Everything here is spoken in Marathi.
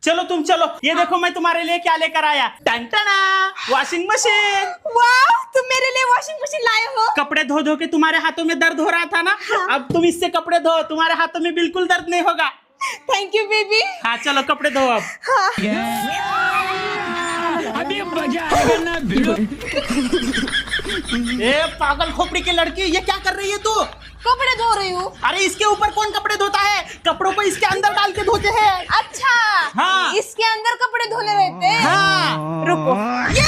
चलो तुम चलो, ये देखो मैं तुम्हारे लिए क्या लेकर आया। टंटना वॉशिंग मशीन। वाह, तुम मेरे लिए वॉशिंग मशीन लाए हो। कपड़े धो धो के तुम्हारे हाथों में दर्द हो रहा था ना, अब तुम इससे कपड़े धो, तुम्हारे हाथों में बिल्कुल दर्द नहीं होगा। Thank you baby. हाँ चलो कपड़े धो अब। अभी मजा आएगा ना भिड़ो। ए पागल खोपड़ी की लड़की, ये क्या कर रही है तू? कपड़े धो रही हूँ। अरे इसके ऊपर कौन कपड़े धोता है? कपड़ों को इसके अंदर डाल के धोते हैं। अच्छा, हाँ। इसके अंदर कपड़े धोने रहते हैं। हाँ रुको। ये